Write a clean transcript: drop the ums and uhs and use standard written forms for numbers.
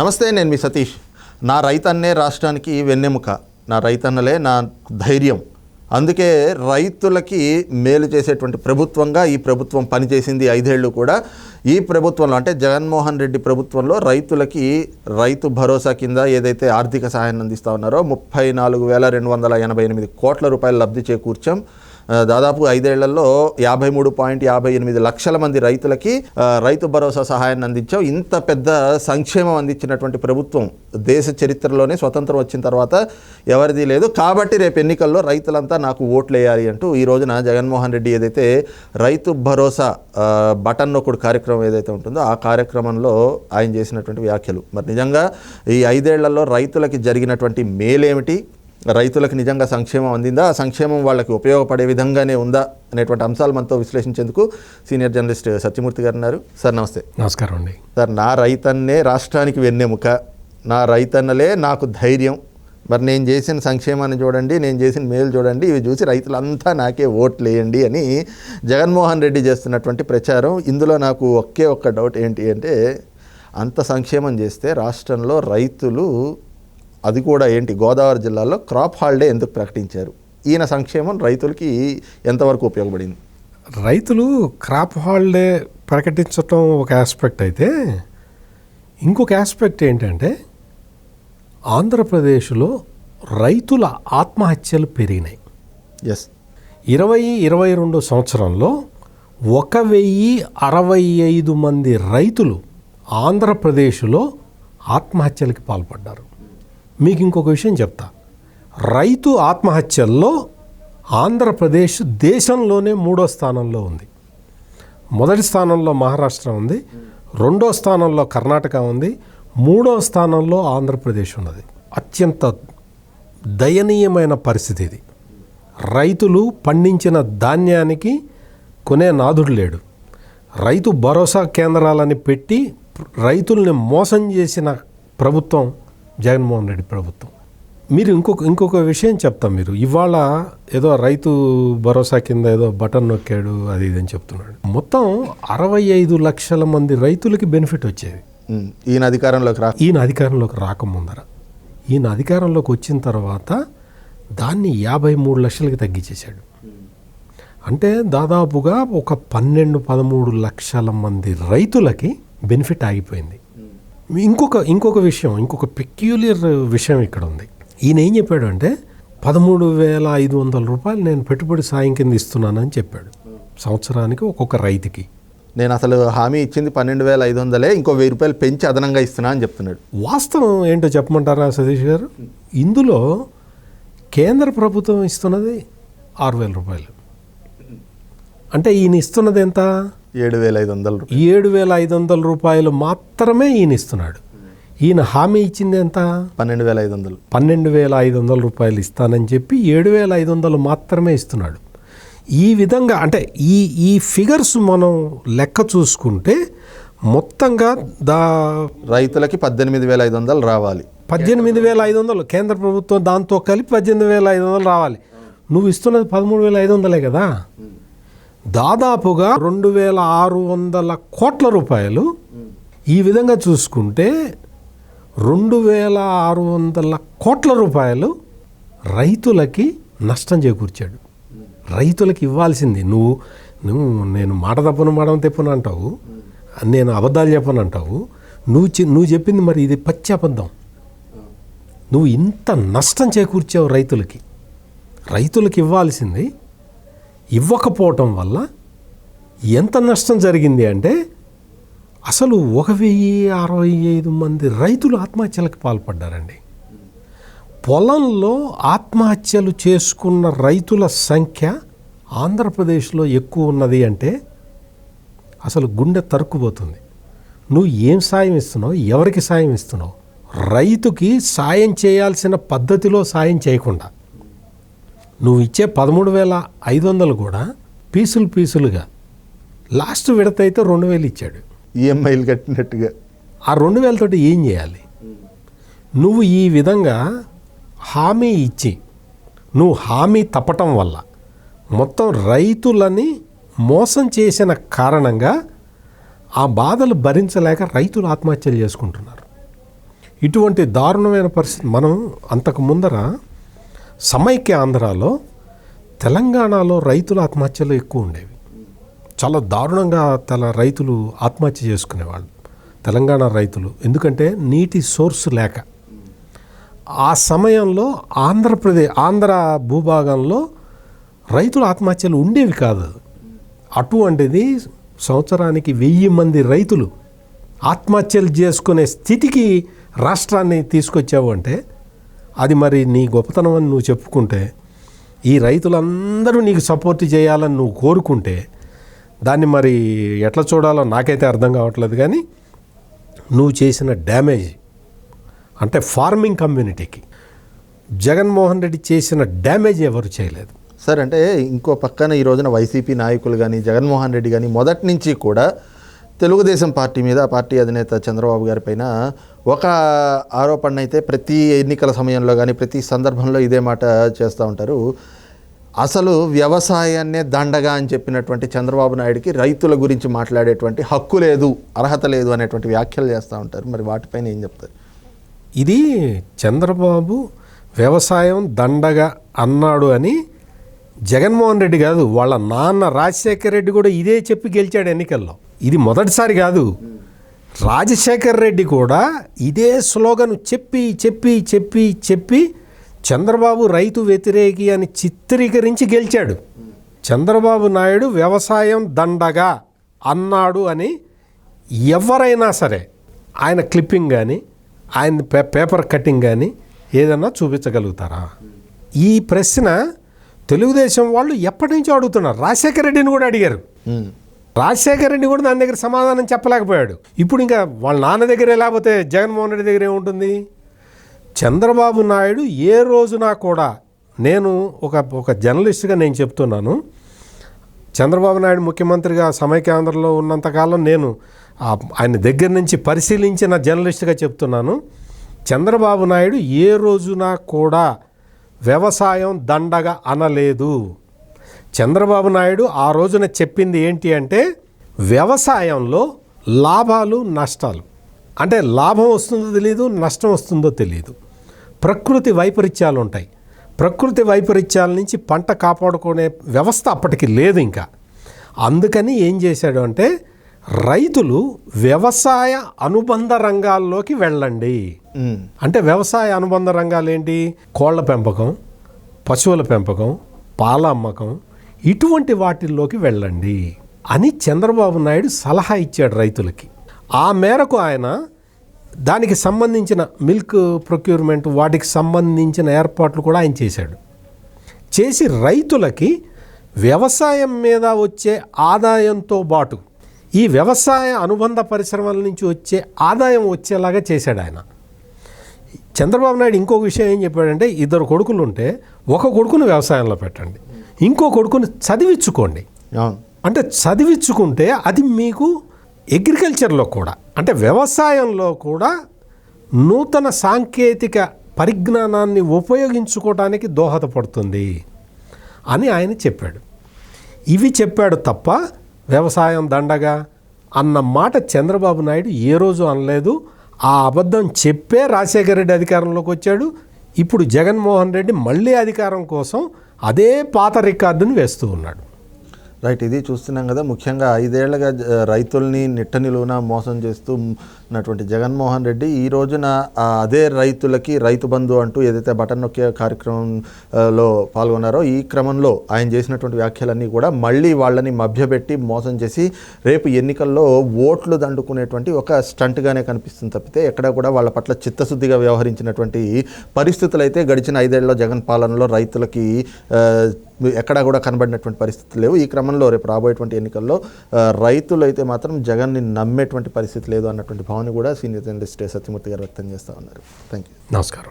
నమస్తే, నేను మీ సతీష్. నా రైతన్నే రాష్ట్రానికి వెన్నెముక, నా రైతన్నలే నా ధైర్యం. అందుకే రైతులకి మేలు చేసేటువంటి ప్రభుత్వంగా ఈ ప్రభుత్వం పనిచేసింది 5 ఏళ్ళు కూడా. ఈ ప్రభుత్వంలో అంటే జగన్మోహన్ రెడ్డి ప్రభుత్వంలో రైతులకి రైతు భరోసా కింద ఏదైతే ఆర్థిక సహాయాన్ని అందిస్తూ ఉన్నారో 34,288 కోట్ల రూపాయలు లబ్ధి చేకూర్చాం. దాదాపు 5 ఏళ్లలో 53.58 లక్షల మంది రైతులకి రైతు భరోసా సహాయాన్ని అందించాం. ఇంత పెద్ద సంక్షేమం అందించినటువంటి ప్రభుత్వం దేశ చరిత్రలోనే స్వతంత్రం వచ్చిన తర్వాత ఎవరిది లేదు. కాబట్టి రేపు ఎన్నికల్లో రైతులంతా నాకు ఓట్లు వేయాలి అంటూ ఈ రోజున జగన్మోహన్ రెడ్డి ఏదైతే రైతు భరోసా బటన్ నొక్కుడు కార్యక్రమం ఏదైతే ఉంటుందో ఆ కార్యక్రమంలో ఆయన చేసినటువంటి వ్యాఖ్యలు, మరి నిజంగా ఈ 5 ఏళ్లలో రైతులకి జరిగినటువంటి మేలేమిటి, రైతులకు నిజంగా సంక్షేమం అందిందా, ఆ సంక్షేమం వాళ్ళకి ఉపయోగపడే విధంగానే ఉందా అనేటువంటి అంశాలు మనతో విశ్లేషించేందుకు సీనియర్ జర్నలిస్ట్ సత్యమూర్తి గారు ఉన్నారు. సార్ నమస్తే. నమస్కారం అండి. సార్, నా రైతన్నే రాష్ట్రానికి వెన్నెముక, నా రైతన్నలే నాకు ధైర్యం. మరి నేను చేసిన సంక్షేమాన్ని చూడండి, నేను చేసిన మేలు చూడండి, ఇవి చూసి రైతులంతా నాకే ఓట్లు వేయండి అని జగన్మోహన్ రెడ్డి చేస్తున్నటువంటి ప్రచారం. ఇందులో నాకు ఒక్క డౌట్ ఏంటి అంటే, అంత సంక్షేమం చేస్తే రాష్ట్రంలో రైతులు, అది కూడా ఏంటి గోదావరి జిల్లాలో క్రాప్ హాలిడే ఎందుకు ప్రకటించారు? ఈయన సంక్షేమం రైతులకి ఎంతవరకు ఉపయోగపడింది? రైతులు క్రాప్ హాలిడే ప్రకటించటం ఒక ఆస్పెక్ట్ అయితే, ఇంకొక ఆస్పెక్ట్ ఏంటంటే ఆంధ్రప్రదేశ్లో రైతుల ఆత్మహత్యలు పెరిగినాయి. ఎస్, 2022 సంవత్సరంలో 1065 మంది రైతులు ఆంధ్రప్రదేశ్లో ఆత్మహత్యలకి పాల్పడ్డారు. మీకు ఇంకొక విషయం చెప్తా, రైతు ఆత్మహత్యల్లో ఆంధ్రప్రదేశ్ దేశంలోనే 3వ స్థానంలో ఉంది. మొదటి స్థానంలో మహారాష్ట్ర ఉంది, 2వ స్థానంలో కర్ణాటక ఉంది, 3వ స్థానంలో ఆంధ్రప్రదేశ్ ఉన్నది. అత్యంత దయనీయమైన పరిస్థితి ఇది. రైతులు పండించిన ధాన్యానికి కొనే నాథుడు లేడు. రైతు భరోసా కేంద్రాలని పెట్టి రైతుల్ని మోసం చేసిన ప్రభుత్వం జగన్మోహన్ రెడ్డి ప్రభుత్వం. మీరు ఇంకొక విషయం చెప్తాం. మీరు ఇవాళ ఏదో రైతు భరోసా కింద ఏదో బటన్ నొక్కాడు అది ఇదని చెప్తున్నాడు. మొత్తం 65 లక్షల మంది రైతులకి బెనిఫిట్ వచ్చేది ఈయన అధికారంలోకి రాకముందర. ఈయన అధికారంలోకి వచ్చిన తర్వాత దాన్ని 53 లక్షలకి తగ్గించేశాడు. అంటే దాదాపుగా ఒక 12-13 లక్షల మంది రైతులకి బెనిఫిట్ ఆగిపోయింది. ఇంకొక విషయం, ఇంకొక పెక్యులియర్ విషయం ఇక్కడ ఉంది. ఈయన ఏం చెప్పాడు అంటే 13,500 రూపాయలు నేను పెట్టుబడి సాయం కింద ఇస్తున్నానని చెప్పాడు సంవత్సరానికి ఒక్కొక్క రైతుకి. నేను అసలు హామీ ఇచ్చింది 12,500, ఇంకో 1,000 రూపాయలు పెంచి అదనంగా ఇస్తున్నా అని చెప్తున్నాడు. వాస్తవం ఏంటో చెప్పమంటారా సతీష్ గారు? ఇందులో కేంద్ర ప్రభుత్వం ఇస్తున్నది 6,000 రూపాయలు. అంటే ఈయన ఇస్తున్నది ఎంత? 7,500. 7,500 రూపాయలు మాత్రమే ఈయన ఇస్తున్నాడు. ఈయన హామీ ఇచ్చింది ఎంత? 12,500. 12,500 రూపాయలు ఇస్తానని చెప్పి 7,500 మాత్రమే ఇస్తున్నాడు. ఈ విధంగా అంటే ఈ ఫిగర్స్ మనం లెక్క చూసుకుంటే మొత్తంగా రైతులకి 18,500 రావాలి. 18,500 కేంద్ర ప్రభుత్వం దాంతో కలిపి 18,500 రావాలి. నువ్వు ఇస్తున్నది 13,500 కదా. దాదాపుగా 2,600 కోట్ల రూపాయలు. ఈ విధంగా చూసుకుంటే 2,600 కోట్ల రూపాయలు రైతులకి నష్టం చేకూర్చాడు. రైతులకి ఇవ్వాల్సింది నేను మాట తప్పను మాట తెప్పను అంటావు, నేను అబద్ధాలు చెప్పను అంటావు. నువ్వు చెప్పింది మరి ఇది పచ్చి అబద్ధం. నువ్వు ఇంత నష్టం చేకూర్చావు రైతులకి ఇవ్వాల్సింది ఇవ్వకపోవటం వల్ల ఎంత నష్టం జరిగింది అంటే అసలు 1,065 మంది రైతులు ఆత్మహత్యలకు పాల్పడ్డారండి. పొలంలో ఆత్మహత్యలు చేసుకున్న రైతుల సంఖ్య ఆంధ్రప్రదేశ్లో ఎక్కువ ఉన్నది అంటే అసలు గుండె తరుక్కుపోతుంది. నువ్వు ఏం సాయం ఇస్తున్నావు, ఎవరికి సాయం ఇస్తున్నావు? రైతుకి సాయం చేయాల్సిన పద్ధతిలో సాయం చేయకుండా నువ్వు ఇచ్చే 13,500 కూడా పీసులుగా లాస్ట్ విడత అయితే 2,000 ఇచ్చాడు ఈఎంఐలు కట్టినట్టుగా. ఆ 2,000 తోటి ఏం చేయాలి? నువ్వు ఈ విధంగా హామీ ఇచ్చి నువ్వు హామీ తప్పటం వల్ల మొత్తం రైతులని మోసం చేసిన కారణంగా ఆ బాధలు భరించలేక రైతులు ఆత్మహత్యలు చేసుకుంటున్నారు. ఇటువంటి దారుణమైన పరిస్థితి. మనం అంతకు ముందర సమైక్య ఆంధ్రాలో తెలంగాణలో రైతుల ఆత్మహత్యలు ఎక్కువ ఉండేవి. చాలా దారుణంగా రైతులు ఆత్మహత్య చేసుకునేవాళ్ళు తెలంగాణ రైతులు. ఎందుకంటే నీటి సోర్స్ లేక. ఆ సమయంలో ఆంధ్ర భూభాగంలో రైతుల ఆత్మహత్యలు ఉండేవి కాదు. అటువంటిది సంవత్సరానికి 1000 మంది రైతులు ఆత్మహత్యలు చేసుకునే స్థితికి రాష్ట్రాన్ని తీసుకొచ్చావు అంటే అది మరి నీ గొప్పతనం అని నువ్వు చెప్పుకుంటే, ఈ రైతులందరూ నీకు సపోర్ట్ చేయాలని నువ్వు కోరుకుంటే దాన్ని మరి ఎట్లా చూడాలో నాకైతే అర్థం కావట్లేదు. కానీ నువ్వు చేసిన డ్యామేజ్ అంటే ఫార్మింగ్ కమ్యూనిటీకి జగన్మోహన్ రెడ్డి చేసిన డ్యామేజ్ ఎవరు చేయలేదు సార్. అంటే ఇంకో పక్కన ఈ రోజున వైసీపీ నాయకులు కానీ జగన్మోహన్ రెడ్డి కానీ మొదటి నుంచి కూడా తెలుగుదేశం పార్టీ మీద, పార్టీ అధినేత చంద్రబాబు గారి పైన ఒక ఆరోపణ అయితే ప్రతి ఎన్నికల సమయంలో కానీ ప్రతి సందర్భంలో ఇదే మాట చేస్తూ ఉంటారు. అసలు వ్యవసాయాన్నే దండగా అని చెప్పినటువంటి చంద్రబాబు నాయుడికి రైతుల గురించి మాట్లాడేటువంటి హక్కు లేదు, అర్హత లేదు అనేటువంటి వ్యాఖ్యలు చేస్తూ ఉంటారు. మరి వాటిపైన ఏం చెప్తారు? ఇది చంద్రబాబు వ్యవసాయం దండగా అన్నాడు అని జగన్మోహన్ రెడ్డి కాదు, వాళ్ళ నాన్న రాజశేఖర రెడ్డి కూడా ఇదే చెప్పి గెలిచాడు ఎన్నికల్లో. ఇది మొదటిసారి కాదు. రాజశేఖర రెడ్డి కూడా ఇదే స్లోగన్ చెప్పి చెప్పి చెప్పి చెప్పి చంద్రబాబు రైతు వ్యతిరేకి అని చిత్రీకరించి గెలిచాడు. చంద్రబాబు నాయుడు వ్యవసాయం దండగా అన్నాడు అని ఎవరైనా సరే ఆయన క్లిప్పింగ్ కానీ ఆయన పేపర్ కటింగ్ కానీ ఏదన్నా చూపించగలుగుతారా? ఈ ప్రశ్న తెలుగుదేశం వాళ్ళు ఎప్పటి నుంచో అడుగుతున్నారు. రాజశేఖర రెడ్డిని కూడా అడిగారు. రాజశేఖర రెడ్డి కూడా దాని దగ్గర సమాధానం చెప్పలేకపోయాడు. ఇప్పుడు ఇంకా వాళ్ళ నాన్న దగ్గరే లేకపోతే జగన్మోహన్ రెడ్డి దగ్గర ఏముంటుంది? చంద్రబాబు నాయుడు ఏ రోజున కూడా, నేను ఒక జర్నలిస్ట్గా నేను చెప్తున్నాను, చంద్రబాబు నాయుడు ముఖ్యమంత్రిగా సమైక్యాంధ్రలో ఉన్నంతకాలం నేను ఆయన దగ్గర నుంచి పరిశీలించిన జర్నలిస్ట్గా చెప్తున్నాను, చంద్రబాబు నాయుడు ఏ రోజున కూడా వ్యవసాయం దండగా అనలేదు. చంద్రబాబు నాయుడు ఆ రోజున చెప్పింది ఏంటి అంటే వ్యవసాయంలో లాభాలు నష్టాలు, అంటే లాభం వస్తుందో తెలియదు, నష్టం వస్తుందో తెలియదు, ప్రకృతి వైపరీత్యాలు ఉంటాయి. ప్రకృతి వైపరీత్యాల నుంచి పంట కాపాడుకునే వ్యవస్థ అప్పటికి లేదు ఇంకా. అందుకని ఏం చేశాడు అంటే రైతులు వ్యవసాయ అనుబంధ రంగాల్లోకి వెళ్ళండి. అంటే వ్యవసాయ అనుబంధ రంగాలు ఏంటి? కోళ్ల పెంపకం, పశువుల పెంపకం, పాల అమ్మకం, ఇటువంటి వాటిల్లోకి వెళ్ళండి అని చంద్రబాబు నాయుడు సలహా ఇచ్చాడు రైతులకి. ఆ మేరకు ఆయన దానికి సంబంధించిన మిల్క్ ప్రొక్యూర్మెంట్, వాటికి సంబంధించిన ఏర్పాట్లు కూడా ఆయన చేశాడు. చేసి రైతులకి వ్యవసాయం మీద వచ్చే ఆదాయంతో పాటు ఈ వ్యవసాయ అనుబంధ పరిశ్రమల నుంచి వచ్చే ఆదాయం వచ్చేలాగా చేశాడు ఆయన. చంద్రబాబు నాయుడు ఇంకో విషయం ఏం చెప్పాడంటే 2 కొడుకులు ఉంటే ఒక కొడుకును వ్యవసాయంలో పెట్టండి, ఇంకో కొడుకుని చదివించుకోండి. అంటే చదివించుకుంటే అది మీకు అగ్రికల్చర్లో కూడా, అంటే వ్యవసాయంలో కూడా నూతన సాంకేతిక పరిజ్ఞానాన్ని ఉపయోగించుకోవడానికి దోహదపడుతుంది అని ఆయన చెప్పాడు. ఇవి చెప్పాడు తప్ప వ్యవసాయం దండగా అన్న మాట చంద్రబాబు నాయుడు ఏ రోజు అనలేదు. ఆ అబద్ధం చెప్పే రాజశేఖర రెడ్డి అధికారంలోకి వచ్చాడు. ఇప్పుడు జగన్మోహన్ రెడ్డి మళ్ళీ అధికారం కోసం అదే పాత రికార్డుని వేస్తూ ఉన్నాడు. రైట్, ఇది చూస్తున్నాం కదా. ముఖ్యంగా 5 ఏళ్లుగా రైతుల్ని నిట్ట నిలువున మోసం చేస్తూ ఉన్నటువంటి జగన్మోహన్ రెడ్డి ఈ రోజున అదే రైతులకి రైతు బంధు అంటూ ఏదైతే బటన్ నొక్కే కార్యక్రమంలో పాల్గొన్నారో ఈ క్రమంలో ఆయన చేసినటువంటి వ్యాఖ్యలన్నీ కూడా మళ్ళీ వాళ్ళని మభ్యపెట్టి మోసం చేసి రేపు ఎన్నికల్లో ఓట్లు దండుకునేటువంటి ఒక స్టంట్గానే కనిపిస్తుంది తప్పితే ఎక్కడ కూడా వాళ్ళ పట్ల చిత్తశుద్ధిగా వ్యవహరించినటువంటి పరిస్థితులు అయితే గడిచిన 5 ఏళ్లలో జగన్ పాలనలో రైతులకి ఎక్కడా కూడా కనబడినటువంటి పరిస్థితులు లేవు. ఈ క్రమంలో రేపు రాబోయేటువంటి ఎన్నికల్లో రైతులు అయితే మాత్రం జగన్ని నమ్మేటువంటి పరిస్థితి లేదు అన్నటువంటి భావన కూడా సీనియర్ జర్నలిస్ట్ సత్యమూర్తి గారు వ్యక్తం చేస్తూ ఉన్నారు. Thank you. నమస్కారం.